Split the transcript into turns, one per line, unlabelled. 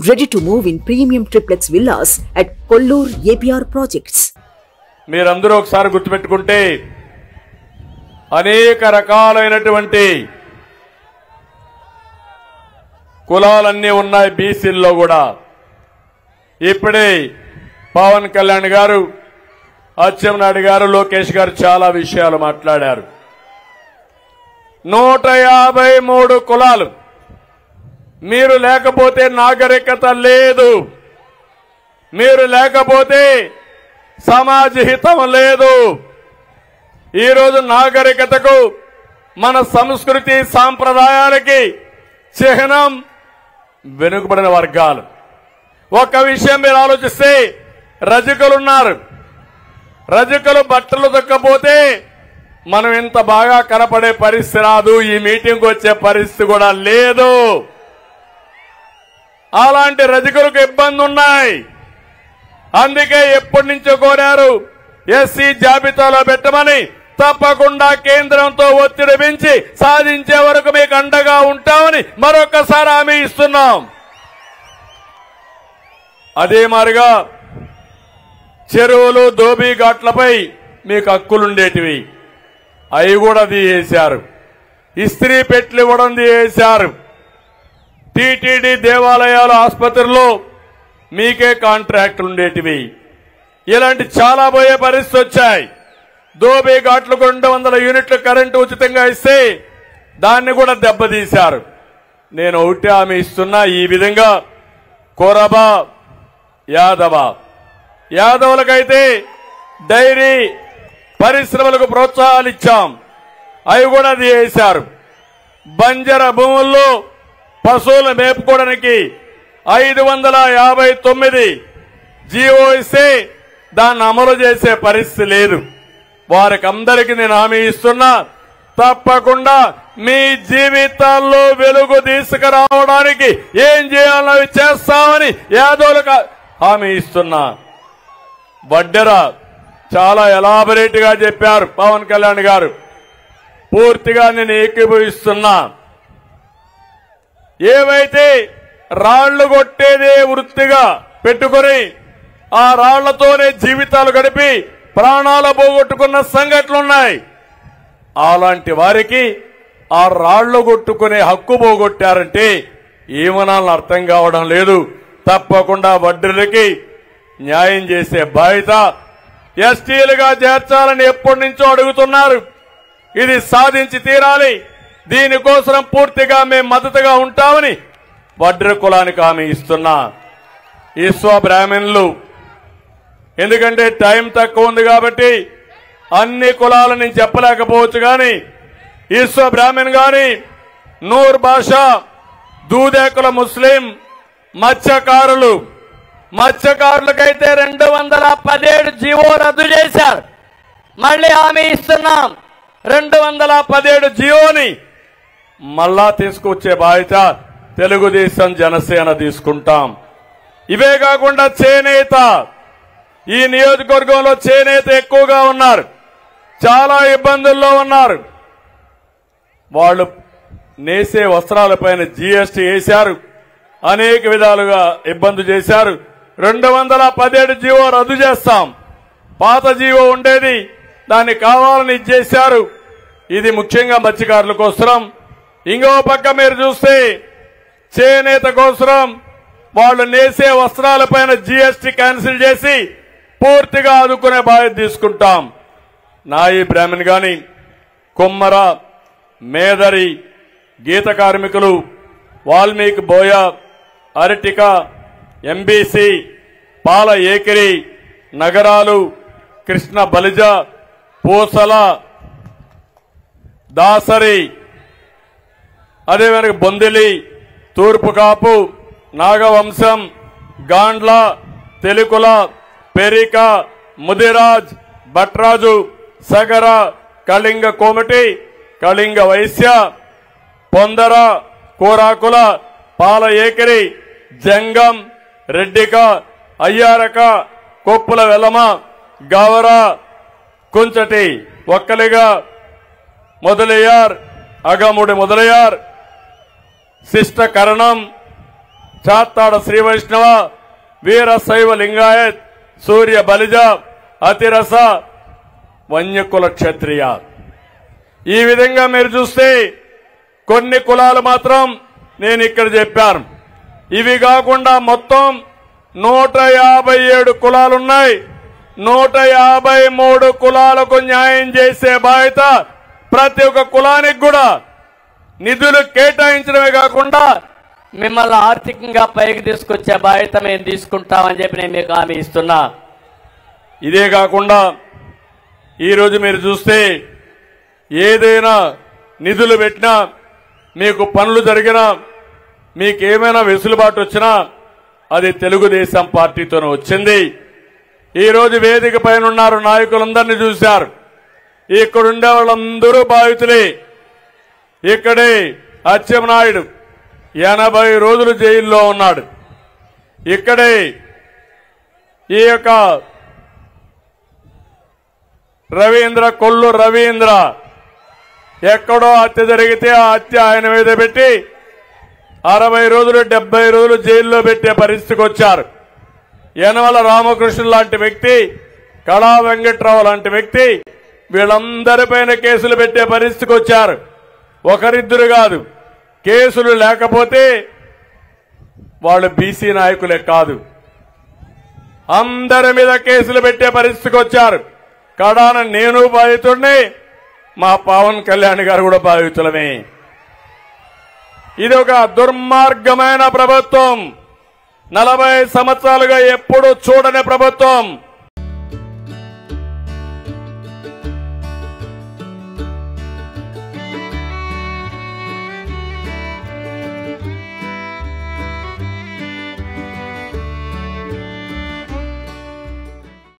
Ready to move in premium triplex villas at Kollur APR projects.
మీరందరూ ఒకసారి గుర్తుపెట్టుకుంటే అనేక రకాలైనటువంటి కులాలన్నీ ఉన్నాయి బీసీల్లో కూడా. ఇప్పుడే పవన్ కళ్యాణ్ గారు, అచ్చెన్నాయుడు గారు, లోకేష్ గారు చాలా విషయాలు మాట్లాడారు. 153 కులాలు. మీరు లేకపోతే నాగరికత లేదు, మీరు లేకపోతే సమాజ హితం లేదు. ఈరోజు నాగరికతకు, మన సంస్కృతి సాంప్రదాయాలకి చిహ్నం వెనుకబడిన వర్గాలు. ఒక విషయం మీరు ఆలోచిస్తే, రజకులున్నారు. రజకులు బట్టలు దొక్కపోతే మనం ఇంత బాగా కనపడే పరిస్థితి రాదు, ఈ మీటింగ్కి వచ్చే పరిస్థితి కూడా లేదు. అలాంటి రజకులకు ఇబ్బంది ఉన్నాయి. అందుకే ఎప్పటి నుంచో కోరారు ఎస్సీ జాబితాలో పెట్టమని. తప్పకుండా కేంద్రంతో ఒత్తిడి పెంచి సాధించే వరకు మీకు అండగా ఉంటామని మరొకసారి హామీ ఇస్తున్నాం. అదే మాదిరిగా చెరువులు, దోబీ ఘాట్లపై మీకు హక్కులుండేటివి, అవి కూడా తీసేశారు. ఇస్త్రీ పెట్లు ఇవ్వడం తీసేశారు. టీటీడీ దేవాలయాలు, ఆసుపత్రుల్లో మీకే కాంట్రాక్టులు ఉండేటివి. ఇలాంటి చాలా పోయే పరిస్థితి వచ్చాయి. దోబీ ఘాట్లకు 200 యూనిట్లు కరెంటు ఉచితంగా ఇస్తే దాన్ని కూడా దెబ్బతీశారు. నేను ఒకటి హామీ ఇస్తున్నా, ఈ విధంగా కొరబ, యాదవులకైతే డైరీ పరిశ్రమలకు ప్రోత్సాహాలు ఇచ్చాం, అవి కూడా తీసేశారు. బంజర భూముల్లో పశువులు మేపుకోవడానికి 559 జీవో ఇస్తే దాన్ని అమలు చేసే పరిస్థితి లేదు. వారికి అందరికీ నేను హామీ ఇస్తున్నా, తప్పకుండా మీ జీవితాల్లో వెలుగు తీసుకురావడానికి ఏం చేయాలో చేస్తామని యాదవులకు హామీ ఇస్తున్నా. వడ్డెర చాలా ఎలాబరేట్ గా చెప్పారు పవన్ కళ్యాణ్ గారు, పూర్తిగా నేను ఏకీభవిస్తున్నా. ఏవైతే రాళ్లు కొట్టేదే వృత్తిగా పెట్టుకుని ఆ రాళ్లతోనే జీవితాలు గడిపి ప్రాణాలు పోగొట్టుకున్న సంఘటనలున్నాయి. అలాంటి వారికి ఆ రాళ్లు కొట్టుకునే హక్కు పోగొట్టారంటే ఏమనాలని అర్థం కావడం లేదు. తప్పకుండా వడ్డీలకి న్యాయం చేసే బాధ్యత ఎస్టీలుగా చేర్చాలని ఎప్పటి నుంచో అడుగుతున్నారు. ఇది సాధించి తీరాలి. దీనికోసం పూర్తిగా మేము మద్దతుగా ఉంటామని వడ్డెర కులానికి హామీ ఇస్తున్నా. ఈశ్వ బ్రాహ్మణులు, ఎందుకంటే టైం తక్కువ ఉంది కాబట్టి అన్ని కులాలు నేను చెప్పలేకపోవచ్చు, కానీ ఈశ్వ బ్రాహ్మణ్ గాని, నూర్ భాషా, దూదేకుల ముస్లిం, మత్స్యకారులకైతే 217 జీవో రద్దు చేశారు. మళ్ళీ హామీ ఇస్తున్నాం, 217 జీవోని మళ్ళా తీసుకొచ్చే బాధ్యత తెలుగుదేశం, జనసేన తీసుకుంటాం. ఇవే కాకుండా చేనేత, ఈ నియోజకవర్గంలో చేనేత ఎక్కువగా ఉన్నారు, చాలా ఇబ్బందుల్లో ఉన్నారు. వాళ్ళు నేసే వస్త్రాలపైన జీఎస్టీ వేశారు, అనేక విధాలుగా ఇబ్బంది చేశారు. 217 జీవో రద్దు చేస్తాం. పాత జీవో ఉండేది, దాన్ని కావాలని ఇచ్చేశారు. ఇది ముఖ్యంగా మత్స్యకారుల కోసం. ఇంకో పక్క మీరు చూస్తే చేనేత కోసం వాళ్ళు నేసే వస్త్రాలపైన జీఎస్టీ క్యాన్సిల్ చేసి పూర్తిగా ఆదుకునే బాధ్యత తీసుకుంటాం. నాయి బ్రాహ్మణ్ గాని, కొమ్మర, మేదరి, గీత కార్మికులు, వాల్మీకి బోయ, అరటిక, ఎంబీసీ, పాల ఏకిరి, నగరాలు, కృష్ణ బలిజ, పూసల, దాసరి, అదేవిధంగా బొందిలి, తూర్పు కాపు, నాగవంశం, గాండ్ల, తెలుకుల, పెరిక, ముదిరాజ్, భట్రాజు, సగర, కళింగ కోమటి, కళింగ వైశ్య, పొందర, కోరాకుల, పాల ఏకిరి, జంగం, రెడ్డిక, అయ్యారక, కొప్పుల వెలమ, గవర, కుంచటి, ఒక్కలిగా, మొదలయ్యార్, అగముడి మొదలయ్యార్, శిష్ట కరణం, చాత్తాడ శ్రీ వైష్ణవ, వీరశైవ లింగాయత్, సూర్య బలిజ, అతిరస, వన్యకుల క్షత్రియ. ఈ విధంగా మీరు చూస్తే కొన్ని కులాలు మాత్రం నేను ఇక్కడ చెప్పాను. ఇవి కాకుండా మొత్తం 157 కులాలున్నాయి. 153 కులాలకు న్యాయం చేసే బాధ్యత ప్రతి ఒక్క కులానికి కూడా నిధులు కేటాయించడమే కాకుండా
మిమ్మల్ని ఆర్థికంగా పైకి తీసుకొచ్చే బాధ్యత మేము తీసుకుంటామని చెప్పి నేను మీకు హామీ ఇస్తున్నా.
ఇదే కాకుండా ఈరోజు మీరు చూస్తే ఏదైనా నిధులు పెట్టినా, మీకు పనులు జరిగినా, మీకేమైనా వెసులుబాటు వచ్చినా అది తెలుగుదేశం పార్టీతోనే వచ్చింది. ఈరోజు వేదిక పైన ఉన్నారు, నాయకులందరినీ చూశారు. ఇక్కడుండే వాళ్ళందరూ బాధితులే. ఇక్కడే అచ్చెన్నాయుడు 80 రోజులు జైల్లో ఉన్నాడు. ఇక్కడే ఈ యొక్క రవీంద్ర, కొల్లు రవీంద్ర ఎక్కడో హత్య జరిగితే ఆ హత్య ఆయన మీద పెట్టి 60 రోజులు 70 రోజులు జైల్లో పెట్టే పరిస్థితికి వచ్చారు. యనమల రామకృష్ణ లాంటి వ్యక్తి, కళా వెంకట్రావు లాంటి వ్యక్తి, వీళ్ళందరిపైన కేసులు పెట్టే పరిస్థితికి వచ్చారు. ఒకరిద్దరు కాదు, కేసులు లేకపోతే వాళ్ళు బీసీ నాయకులే కాదు, అందరి మీద కేసులు పెట్టే పరిస్థితికి వచ్చారు. కడాన నేను బాధితుడిని, మా పవన్ కళ్యాణ్ గారు కూడా బాధితులమే. ఇది ఒక దుర్మార్గమైన ప్రభుత్వం. 40 సంవత్సరాలుగా ఎప్పుడూ చూడని ప్రభుత్వం.